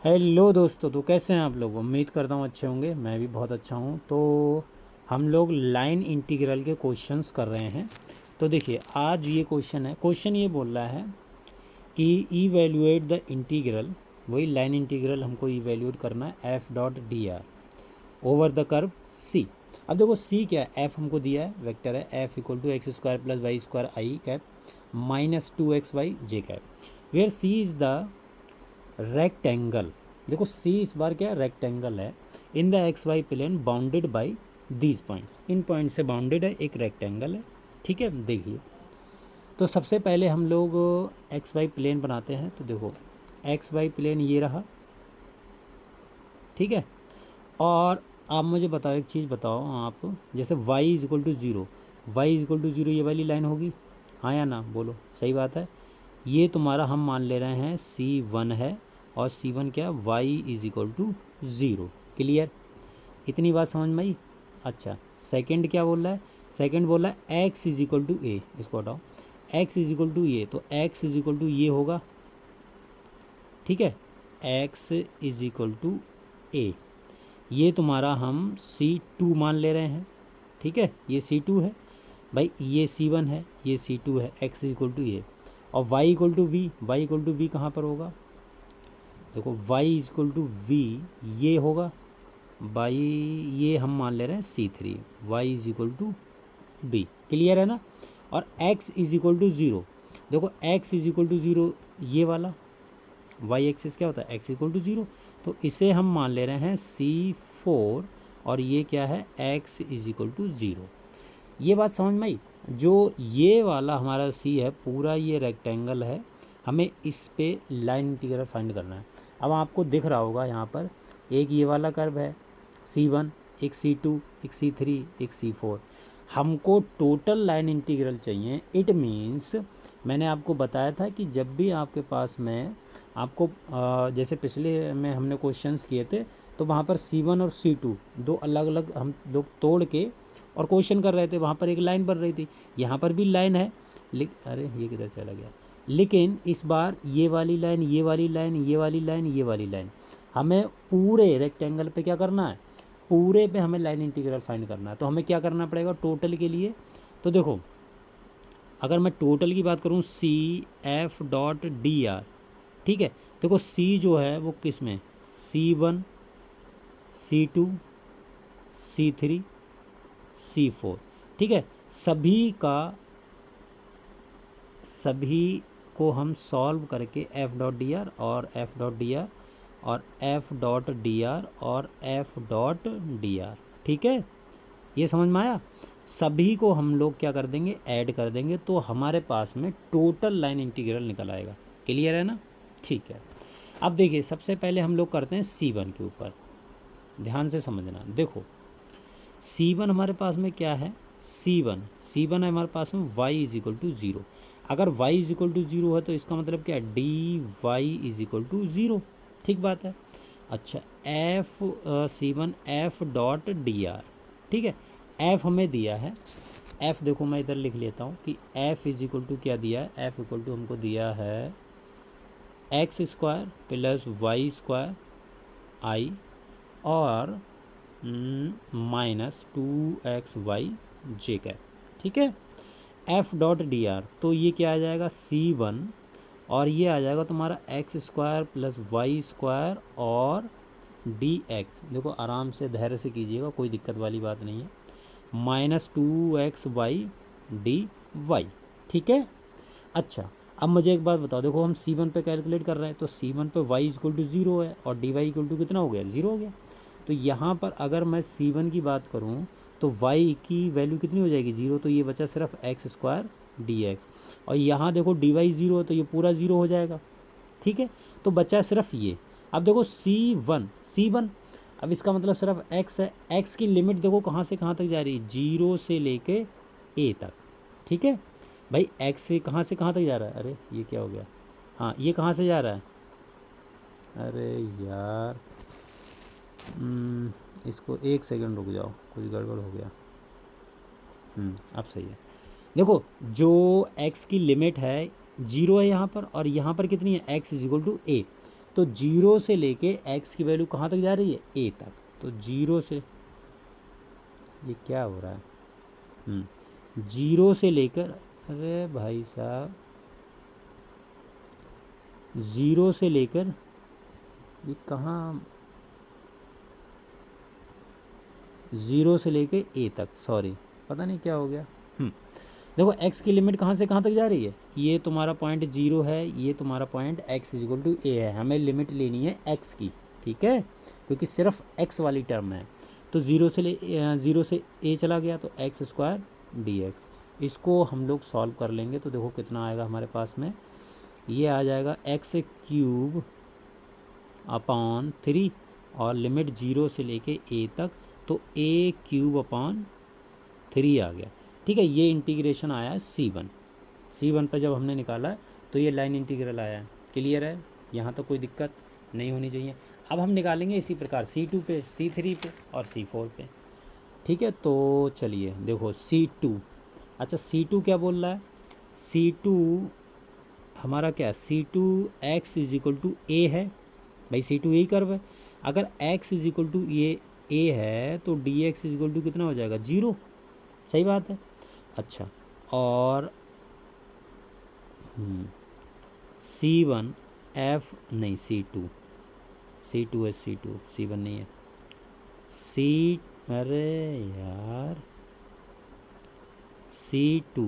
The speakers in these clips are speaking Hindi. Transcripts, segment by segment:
हेलो दोस्तों, तो कैसे हैं आप लोग। उम्मीद करता हूँ अच्छे होंगे। मैं भी बहुत अच्छा हूँ। तो हम लोग लाइन इंटीग्रल के क्वेश्चंस कर रहे हैं। तो देखिए, आज ये क्वेश्चन ये बोल रहा है कि इवेल्युएट द इंटीग्रल, वही लाइन इंटीग्रल हमको इवेल्युएट करना है, F dot D R over the curve C. अब देखो सी क्या है, एफ हमको दिया है, वेक्टर है, f equal to x square plus Y square i cap minus 2xy j cap, where C is the rectangle. देखो सी इस बार क्या है, रेक्टेंगल है, in the x y plane bounded by these points, इन पॉइंट से बाउंडेड है, एक रेक्टेंगल है। ठीक है, देखिए तो सबसे पहले हम लोग एक्स वाई प्लेन बनाते हैं। तो देखो एक्स वाई प्लेन ये रहा, ठीक है। और आप मुझे बताओ, एक चीज़ बताओ आप, जैसे y is equal to zero, y is equal to zero, ये वाली लाइन होगी, हाँ या ना, बोलो। सही बात है। ये तुम्हारा हम मान ले रहे हैं C1 है, और C1 क्या, y is equal to zero. Clear, इतनी बात समझ में आई। अच्छा, सेकंड क्या बोल रहा है, सेकंड बोल रहा है x इज इक्वल टू ए, इसको हटाओ, x इज इक्वल टू ये, तो x इज इक्वल टू ये होगा, ठीक है, x इज इक्वल टू ए। ये तुम्हारा हम C2 मान ले रहे हैं, ठीक है, ये C2 है भाई, ये C1 है, ये C2 है, x इक्वल टू ये, और y equal to b, y equal to b कहाँ पर होगा, देखो y इक्वल टू वी ये होगा, बाई ये हम मान ले रहे हैं C3, y is equal to b. Clear है ना। और x is equal to zero, देखो x is equal to zero, ये वाला y एक्सिस क्या होता है, x इक्वल टू ज़ीरो, तो इसे हम मान ले रहे हैं C4, और ये क्या है, x is equal to zero. ये बात समझ में आई। जो ये वाला हमारा C है, पूरा ये रेक्टेंगल है, हमें इस पे लाइन इंटीग्रल फाइंड करना है। अब आपको दिख रहा होगा यहाँ पर एक ये वाला कर्व है C1, एक C2, एक C3, एक C4। हमको टोटल लाइन इंटीग्रल चाहिए। इट मीन्स मैंने आपको बताया था कि जब भी आपके पास में आपको जैसे पिछले में हमने क्वेश्चंस किए थे, तो वहाँ पर C1 और C2 दो अलग अलग हम लोग तोड़ के और क्वेश्चन कर रहे थे, वहाँ पर एक लाइन बन रही थी, यहाँ पर भी लाइन है, अरे ये किधर चला गया, लेकिन इस बार ये वाली लाइन, ये वाली लाइन, ये वाली लाइन, ये वाली लाइन, हमें पूरे रेक्टेंगल पे क्या करना है, पूरे पे हमें लाइन इंटीग्रल फाइंड करना है। तो हमें क्या करना पड़ेगा टोटल के लिए, तो देखो अगर मैं टोटल की बात करूँ, C f dot D r, ठीक है, देखो सी जो है वो किस में, C1, C2, C3, C4, ठीक है, सभी को हम सॉल्व करके एफ डॉट डी आर और एफ डॉट डी आर और एफ डॉट डी आर और एफ डॉट डी आर, ठीक है, ये समझ में आया। सभी को हम लोग क्या कर देंगे, ऐड कर देंगे, तो हमारे पास में टोटल लाइन इंटीग्रल निकल आएगा। क्लियर है ना, ठीक है। अब देखिए सबसे पहले हम लोग करते हैं C1 के ऊपर, ध्यान से समझना। देखो C1 हमारे पास में क्या है, C1 है हमारे पास में y is equal to zero. अगर y is equal to zero है तो इसका मतलब क्या है, d y is equal to zero, ठीक बात है। अच्छा, C1 F dot D r, ठीक है, f हमें दिया है, f देखो मैं इधर लिख लेता हूँ कि f इज इक्वल टू क्या दिया है, f इक्वल टू हमको दिया है X square plus Y square I और माइनस 2xy जे कैप, ठीक है, एफ डॉट डी आर, तो ये क्या आ जाएगा C1, और ये आ जाएगा तुम्हारा x square plus Y square और डी एक्स, देखो आराम से धैर्य से कीजिएगा, कोई दिक्कत वाली बात नहीं है, माइनस 2xy डी वाई, ठीक है। अच्छा, अब मुझे एक बात बताओ, देखो हम C1 पे कैलकुलेट कर रहे हैं, तो C1 पे y इक्वल टू ज़ीरो है और डी वाई इक्वल टू कितना हो गया, ज़ीरो हो गया। तो यहाँ पर अगर मैं C1 की बात करूँ तो y की वैल्यू कितनी हो जाएगी, ज़ीरो, तो ये बचा सिर्फ एक्स स्क्वायर डी एक्स, और यहाँ देखो डी वाई ज़ीरो है तो ये पूरा ज़ीरो हो जाएगा, ठीक है, तो बचा सिर्फ ये। अब देखो C1, अब इसका मतलब सिर्फ x है, x की लिमिट देखो कहाँ से कहाँ तक जा रही है, जीरो से लेके a तक, ठीक है भाई, x से कहाँ तक जा रहा है, अरे ये क्या हो गया, हाँ ये कहाँ से जा रहा है, अरे यार इसको एक सेकंड रुक जाओ, कुछ गड़बड़ हो गया, अब सही है। देखो जो x की लिमिट है जीरो है यहाँ पर, और यहाँ पर कितनी है, x इज इक्वल टू ए, तो 0 से लेके x की वैल्यू कहाँ तक जा रही है, a तक। तो 0 से, ये क्या हो रहा है, 0 से लेकर, अरे भाई साहब, 0 से लेकर ये कहाँ, 0 से लेके a तक, सॉरी पता नहीं क्या हो गया। देखो x की लिमिट कहाँ से कहाँ तक जा रही है, ये तुम्हारा पॉइंट 0 है, ये तुम्हारा point x equal to a है। हमें लिमिट लेनी है x की, ठीक है, क्योंकि सिर्फ x वाली टर्म है। तो 0 से a चला गया तो x स्क्वायर dx। इसको हम लोग सॉल्व कर लेंगे तो देखो कितना आएगा हमारे पास में, ये आ जाएगा x क्यूब अपॉन 3 और लिमिट 0 से लेके a तक, तो a क्यूब अपॉन 3 आ गया। ठीक है, ये इंटीग्रेशन आया है C1 पर जब हमने निकाला तो ये लाइन इंटीग्रल आया है। क्लियर है, यहाँ तो कोई दिक्कत नहीं होनी चाहिए। अब हम निकालेंगे इसी प्रकार C2 पे, C3 पे और C4 पे। ठीक है, तो चलिए देखो C2, अच्छा C2 क्या बोल रहा है, C2 हमारा क्या, C2 x is equal to a है, भाई C2 यही कर्व है। अगर x इज इक्वल टू ये a है तो dx इज इक्वल टू कितना हो जाएगा, 0। सही बात है। अच्छा, और C1 F नहीं, C2 है, C1 नहीं है, अरे यार, C2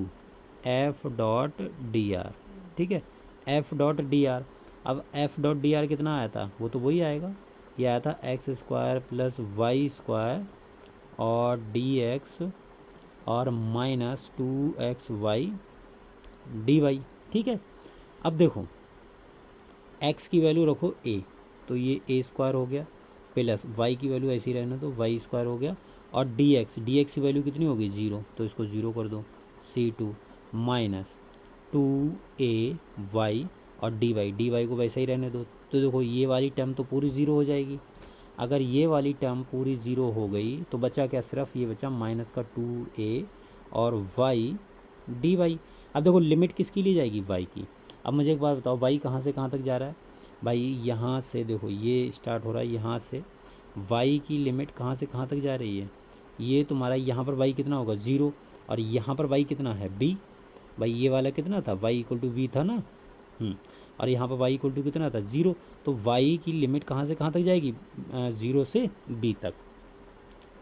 F dot D r. ठीक है, F डॉट डी आर। अब F डॉट डी आर कितना आया था, वो तो वही आएगा, ये आया था x square plus Y square और डी एक्स और माइनस 2xy dy। ठीक है, अब देखो x की वैल्यू रखो a, तो ये a स्क्वायर हो गया, प्लस y की वैल्यू ऐसी रहने तो y स्क्वायर हो गया, और dx की वैल्यू कितनी होगी, 0, तो इसको 0 कर दो। C2 माइनस 2ay और dy को वैसा ही रहने दो। तो देखो ये वाली टर्म तो पूरी 0 हो जाएगी। अगर ये वाली टर्म पूरी 0 हो गई तो बचा क्या, सिर्फ ये बचा माइनस का 2a और y dy। अब देखो लिमिट किसकी ली जाएगी, y की। अब मुझे एक बात बताओ, y कहाँ से कहाँ तक जा रहा है, भाई यहाँ से देखो ये स्टार्ट हो रहा है, यहाँ से y की लिमिट कहाँ से कहाँ तक जा रही है, ये तुम्हारा यहाँ पर y कितना होगा, 0, और यहाँ पर y कितना है, b। भाई ये वाला कितना था, y इक्वल टू b था ना, और यहाँ पर y इक्वल टू कितना था, 0। तो y की लिमिट कहाँ से कहाँ तक जाएगी, 0 से b तक।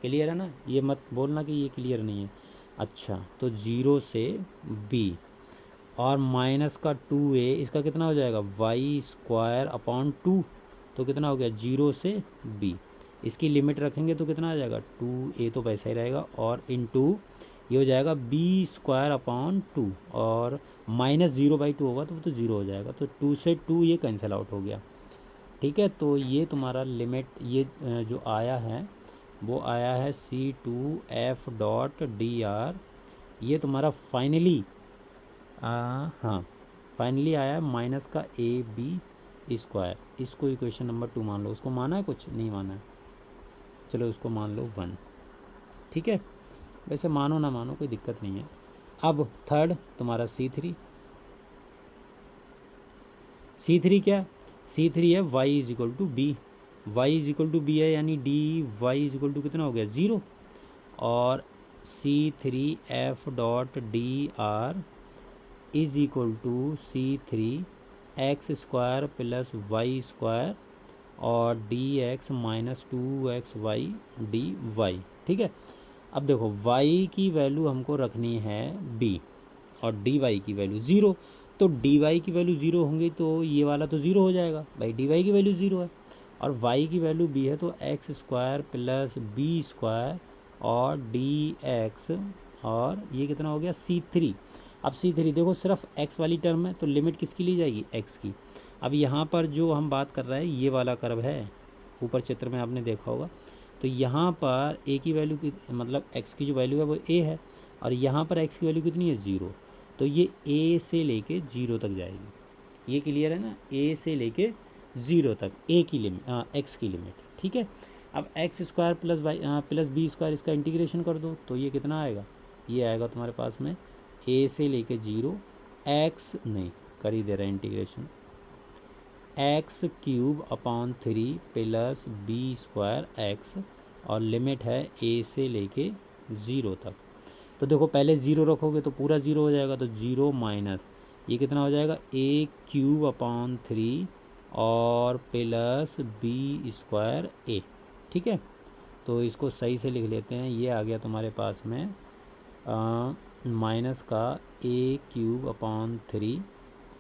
क्लियर है ना, ये मत बोलना कि ये क्लियर नहीं है। अच्छा, तो 0 से b और माइनस का 2a, इसका कितना हो जाएगा, वाई स्क्वायर अपॉन 2, तो कितना हो गया, 0 से b। इसकी लिमिट रखेंगे तो कितना आ जाएगा, 2a तो वैसा ही रहेगा, और इनटू ये हो जाएगा b स्क्वायर अपॉन 2, और माइनस 0/2 होगा तो वो तो 0 हो जाएगा, तो 2 से 2 ये कैंसिल आउट हो गया। ठीक है, तो ये तुम्हारा लिमिट, ये जो आया है वो आया है C2F डॉट डी आर। ये तुम्हारा फाइनली हाँ, फाइनली आया है माइनस का AB स्क्वायर। इसको इक्वेशन नंबर 2 मान लो। उसको माना है, कुछ नहीं माना है, चलो उसको मान लो 1। ठीक है, वैसे मानो ना मानो कोई दिक्कत नहीं है। अब थर्ड तुम्हारा C3 क्या, C3 है y is equal to b, y is equal to b है, यानी dy इज इक्वल टू कितना हो गया, 0। और C3F dot D r is equal to C3 x square plus Y square और dx माइनस 2xy dy। ठीक है, अब देखो y की वैल्यू हमको रखनी है b और dy की वैल्यू 0, तो dy की वैल्यू 0 होंगी तो ये वाला तो 0 हो जाएगा, भाई dy की वैल्यू 0 है, और y की वैल्यू b है, तो x square plus b square और dx, और ये कितना हो गया, C3। अब C3 देखो सिर्फ x वाली टर्म है, तो लिमिट किसकी ली जाएगी, x की। अब यहाँ पर जो हम बात कर रहे हैं ये वाला कर्व है, ऊपर चित्र में आपने देखा होगा, तो यहाँ पर a की वैल्यू की, मतलब x की जो वैल्यू है वो a है, और यहाँ पर x की वैल्यू कितनी है, 0, तो ये a से लेके 0 तक जाएगी। ये क्लियर है ना, a से लेके 0 तक a की लिमिट, x की लिमिट। ठीक है, अब x square plus b square, इसका इंटीग्रेशन कर दो तो ये कितना आएगा, ये आएगा तुम्हारे पास में a से लेके 0 x नहीं कर ही दे रहा है integration, x cube upon 3 plus b square x, और लिमिट है ए से लेके 0 तक। तो देखो पहले 0 रखोगे तो पूरा 0 हो जाएगा, तो 0 माइनस ये कितना हो जाएगा, ए क्यूब अपॉन 3 और प्लस बी स्क्वायर ए। ठीक है, तो इसको सही से लिख लेते हैं। ये आ गया तुम्हारे पास में माइनस का ए क्यूब अपॉन 3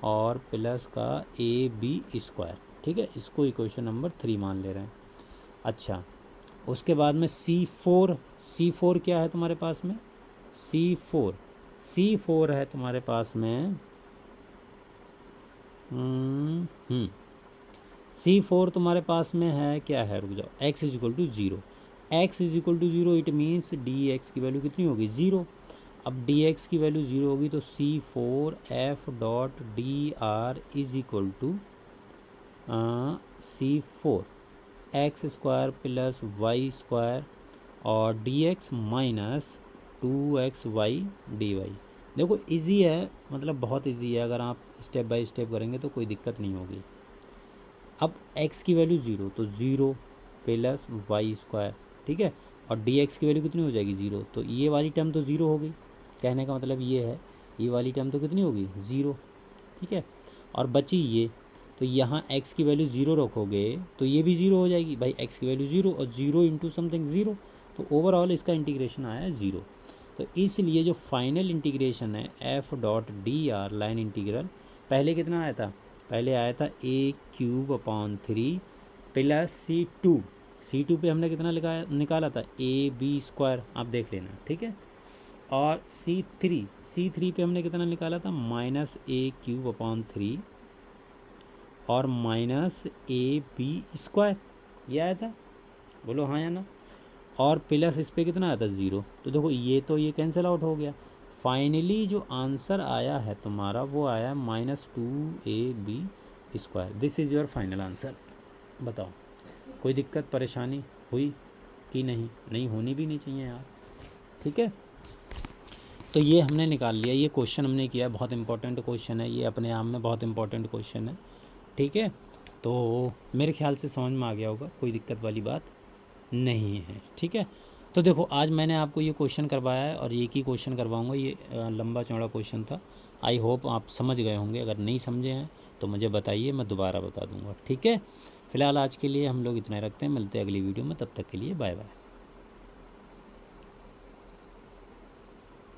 और प्लस का ए बी स्क्वायर। ठीक है, इसको इक्वेशन नंबर 3 मान ले रहे हैं। अच्छा, उसके बाद में C4 क्या है तुम्हारे पास में, C4 है तुम्हारे पास में C4 तुम्हारे पास में है क्या है, रुक जाओ, x is equal to 0। x is equal to 0 it means dx की वैल्यू कितनी होगी, 0। अब dx की वैल्यू 0 होगी तो C4 f dot D r is equal to C4 x square plus Y square और dx माइनस 2xy dy। देखो इजी है, मतलब बहुत इजी है, अगर आप स्टेप बाय स्टेप करेंगे तो कोई दिक्कत नहीं होगी। अब x की वैल्यू 0 तो 0 प्लस वाई स्क्वायर, ठीक है, और dx की वैल्यू कितनी हो जाएगी, 0। तो ये वाली टर्म तो 0 हो गई, कहने का मतलब ये है, ये वाली टर्म तो कितनी होगी, 0। ठीक है, और बची ये, तो यहाँ x की वैल्यू 0 रखोगे तो ये भी 0 हो जाएगी भाई, x की वैल्यू 0 और 0 इंटू समथिंग 0, तो ओवरऑल इसका इंटीग्रेशन आया 0। तो इसलिए जो फाइनल इंटीग्रेशन है f dot D R line integral, पहले कितना आया था, पहले आया था ए क्यूब अपॉन 3 प्लस C2 पे हमने कितना निकाला था, ए बी स्क्वायर, आप देख लेना। ठीक है, और C3 पे हमने कितना निकाला था, माइनस ए क्यूब अपॉन 3 और माइनस ए बी स्क्वायर, ये आया था, बोलो हाँ या ना, और प्लस इस पर कितना आया था, 0। तो देखो ये तो ये कैंसिल आउट हो गया। फाइनली जो आंसर आया है तुम्हारा वो आया -2ab square. This is your final answer. बताओ कोई दिक्कत परेशानी हुई कि नहीं होनी भी नहीं चाहिए यार। ठीक है, तो ये हमने निकाल लिया, ये क्वेश्चन हमने किया, बहुत इंपॉर्टेंट क्वेश्चन है ये, अपने आप में बहुत इंपॉर्टेंट क्वेश्चन है। ठीक है, तो मेरे ख्याल से समझ में आ गया होगा, कोई दिक्कत वाली बात नहीं है। ठीक है, तो देखो आज मैंने आपको ये क्वेश्चन करवाया है और एक ही क्वेश्चन करवाऊंगा, ये लंबा चौड़ा क्वेश्चन था। आई होप आप समझ गए होंगे, अगर नहीं समझे हैं तो मुझे बताइए, मैं दोबारा बता दूंगा। ठीक है, फ़िलहाल आज के लिए हम लोग इतना रखते हैं, मिलते हैं अगली वीडियो में, तब तक के लिए बाय बाय।